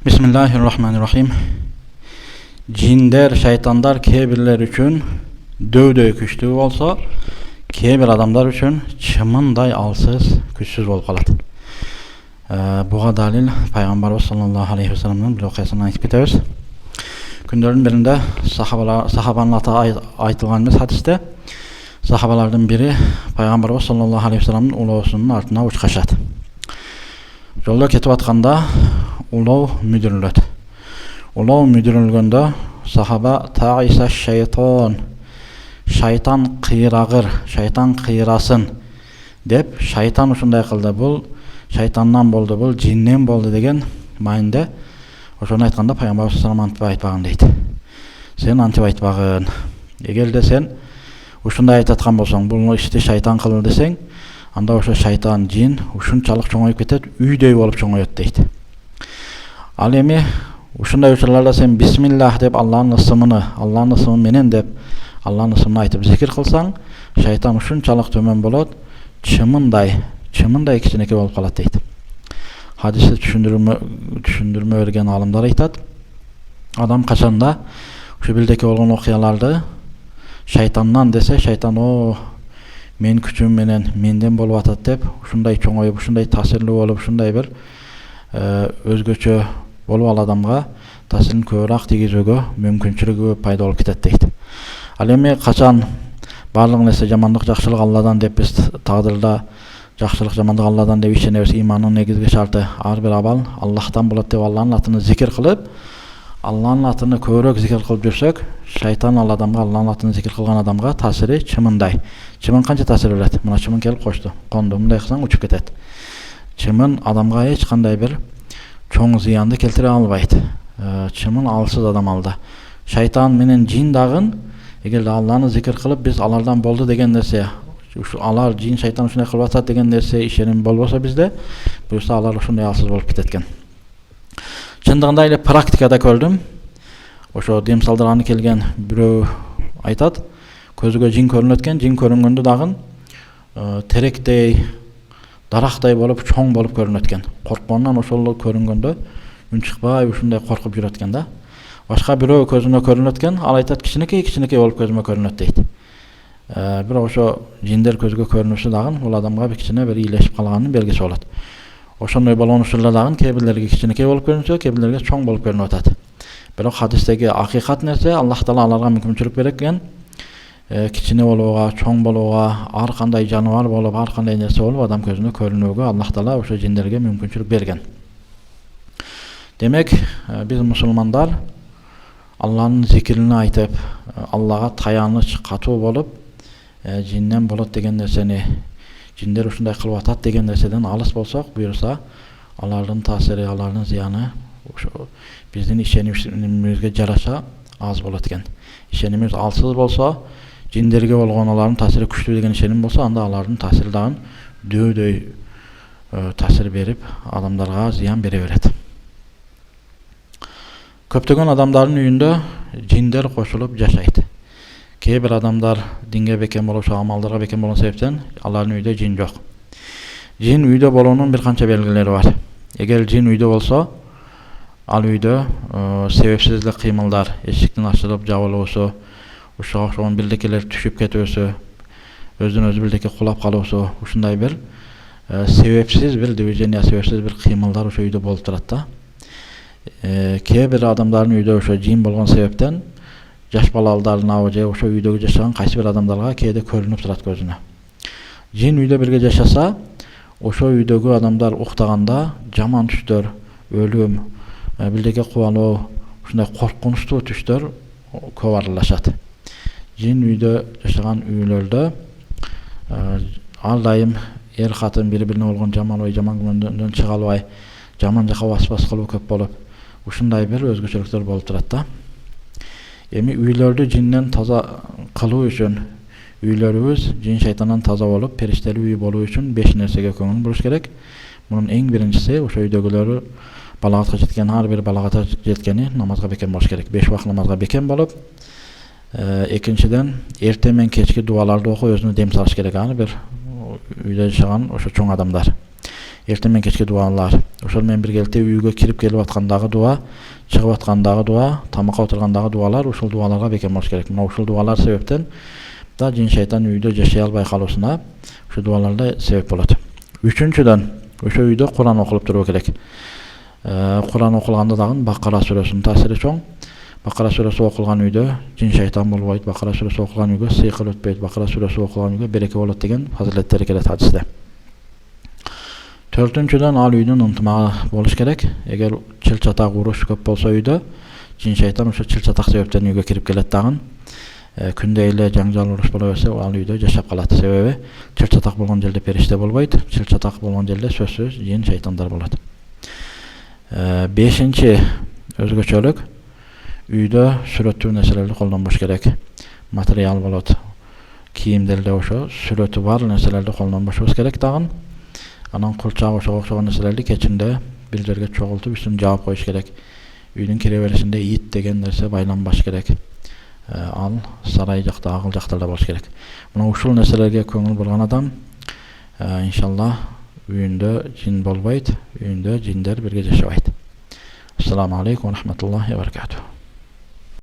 Bismillahirrahmanirrahim. Cinler, şeytanlar kebirler üçün dövdöy küçtүү bolsa, kebir adamlar üçün çımınday alsız, küçsüz bolup kalat. Buga dalil Peygamberimiz sallallahu aleyhi ve sellem'nin bir okuyasını aytıp ketebиz. Күндөрдүн биринде сахабанын аты айтылган эмес хадисте. Сахабалардын бири Пайгамбарыбыз саллаллаху алейхи ва салламдын улоосунун артына учкашат. Жолдо кетип атканда улоо мүдүрүлөт. Улоо мүдүрүлгөндө сахаба таиса шайтан, шайтан кыйрагыр, шайтан кыйрасын деп, шайтан ушундай кылды, бул шайтандан болду, бул жиннен болду деген майында. Ошону айтканда Пайгамбарыбыз саллаллаху алейхи ва саллям айтпаган дейт. Сен антип айтпагын. Эгерде сен ушундай айткан болсоң, бул ишти шайтан кылды десең, анда ошо шайтан, жин ушунчалык чоңоюп кетет, үйдөй болуп чоңоет дейт. Ал эми ушундай учурларда сен бисмиллах деп Аллахтын ысымы менен деп Аллахтын ысымын айтып зикир кылсаң, шайтан ушунчалык төмөн болот, чымындай кичинекей болуп калат дейт. Hadisi түшүндүрмө берген алымдар айтат. Адам качанда ушу билдеки болгон окуяларды шайтандан десе, шайтан мен күчүм менен менден болуп атат деп, ушундай чоңоюп, ушундай таасирлүү болуп, ушундай бир өзгөчө болуп ал адамга таасирин көбүрөөк тийгизүүгө мүмкүнчүлүгү пайда болуп кетет дейт. Ал эми качан барлык нерсе жамандык, жакшылык Алладан деп биз тагдырда жакшылык, жамандык Алладан деп ишенебиз. Имандын негизги шарты ар бир абал Аллахтан болот деп Алланын атын зикир кылып, Алланын атын көбүрөөк зикир кылып жүрсөк, шайтан ал адамга, Алланын атын зикир кылган адамга таасири чымындай. Чымын канча таасир берет? Мына чымын келип кошту, конду, мындай кылсаң учуп кетет. Чымын адамга эч кандай бир чоң зыянды келтире албайт. Чымын алсыз адам алда. Шайтан менен жин дагы эгерде Алланы зикир кылып, биз алардан болду деген нерсе, алар жин, шайтан ушундай кылып атат деген нерсе ишеним болбосо бизде, буюрса алар ушундай алсыз болуп кетет экен. Чындыгында эле практикада көрдүм. Ошо дем салдырганы келген бирөө айтат, көзгө жин көрүнөт экен, жин көрүнгөндө дагы теректей, дарактай болуп, чоң болуп көрүнөт экен. Коркконунан ошол көрүнгөндө үн чыкпай ушундай коркуп жүрөт экен да. Башка бирөө көзүнө көрүнөт экен, ал айтат кичинекей болуп көзүмө көрүнөт дейт. Бирок ошо жиндер көзгө көрүнүшү дагы бул адамга бир кичине бир ийлешип калганын белгиси болот. Ошондой болгон учурлар дагы кээ бирлерге кичинекей болуп көрүнсө, кээ бирлерге чоң болуп көрүнүп атат. Бирок хадистеги акыйкат нерсе, Аллах Таала аларга мүмкүнчүлүк берет экен. Кичине болууга, чоң болууга, ар кандай жаныбар болуп, ар кандай нерсе болуп адам көзүнө көрүнүүгө Аллах Таала ошо жиндерге мүмкүнчүлүк берген. Демек, биз мусулмандар Алланын зикирин айтып, Аллага таяныч катуу болуп, жиннен болот деген нерсени, жиндер ушундай кылып атат деген нерседен алыс болсок, буюрса алардын таасири, алардын зыяны ошо биздин ишенимибизге жараша аз болот экен. Ишенимибиз алсыз болсо, жиндерге болгон алардын таасири күчтүү деген ишеним болсо, анда алардын таасири дагы дөөдөй таасир берип, адамдарга зыян бере берет. Көптөгөн адамдардын үйүндө жиндер кошулуп жашайт. Кээ бир адамдар динге бекем болуп, амалдарга бекем болгон себептен алардын үйдө жин жок. Жин үйдө болуунун бир канча белгилери бар. Эгер жин үйдө болсо, ал үйдө себепсиз эле кыймылдар, эшиктин ачылып жабылуусу, ушуга окшогон бирдекелер түшүп кетүүсү, өзүнөн өзү бирдеке кулап калуусу, ушундай бир себепсиз бир движение, себепсиз бир кыймылдар ошо үйдө болуп турат да. Кээ бир адамдардын үйдө ошо жин болгон себептен жаш балаларына же ошо үйдөгү жашаган кайсы бир адамдарга кээде көрүнүп турат көзүнө. Жин үйдө бирге жашаса, ошо үйдөгү адамдар уктаганда жаман түштөр, өлүм, бирдеке кубануу, ушундай коркунучтуу түштөр көп аралашат. Жин үйдө жашаган үйлөрдө ар дайым эр катын бири-бирине болгон жаман ой, жаман күмөндөн чыга албай, жаман жака бас кылуу көп болуп, ушундай бир өзгөчөлүктөр болуп турат да. Эми үйлөрдү жинден таза кылуу үчүн, үйлөрүбүз жин шайтандан таза болуп, периштелүү үй болуу үчүн 5 нерсеге көңүл буруш керек. Мунун эң биринчиси ошо үйдөгүлөрү балагатка жеткен, ар бир балагатка жеткени намазга бекем болуш керек. 5 убакыт намазга бекем болуп, экинчиден эртең менен кечки дуаларды окуп өзүнө дем салыш керек. Ар бир үйдө жашаган ошо чоң адамдар. erten men kechki dualar. Ошол менен биргеликте үйгө кирип келип аткандагы дуа, чыгып аткандагы дуа, тамакка отургандагы дуалар ушул дуаларга бекем болуш керек. Мына ушул дуалар себептен да жин шайтан үйдө жашай албай калуусуна ушул дуаларда себеп болот. Үчүнчүдөн, ошо үйдө Кур'ан окулуп туруу керек. Кур'ан окулганда дагы Бакара сүрөсүнүн таасири чоң. Бакара сүрөсү окулган үйдө жин шайтан болбойт, Бакара сүрөсү окулган үйгө сыйкыр өтпөйт, Бакара сүрөсү окулган үйгө береке болот деген фазилеттер келет хадисте. Төртүнчүдөн, ал үйдүн ынтымагы болуш керек. Эгер чыл-чатак уруш көп болсо үйдө, жин шайтан ошо чыл-чатак себептен үйгө кирип келет дагы. Күндө эле жаңжал уруш боло берсе, ал үйдө жашап калат. Себеби чыл-чатак болгон жерде периште болбойт, чыл-чатак болгон жерде сөзсүз жин шайтандар болот. Бешинчи өзгөчөлүк, үйдө сүрөттүү нерселерди колдонбош керек. Материал болот, кийимдерде ошо сүрөтү бар нерселерди колдонбошубуз керек дагы. Анан кулчак ошого окшогон нерселерди кечинде бир жерге чогултуп үстүн жаап коюш керек. Үйдүн кире беришинде ит деген нерсе байланбаш керек. Ал сарай жакта, агыл жактарда болуш керек. Мына ушул нерселерге көңүл бурган адам иншалла үйүндө жин болбойт, үйүндө жиндер бирге жашабайт. Ассаламу алейкум ва рахматуллахи ва баракатух.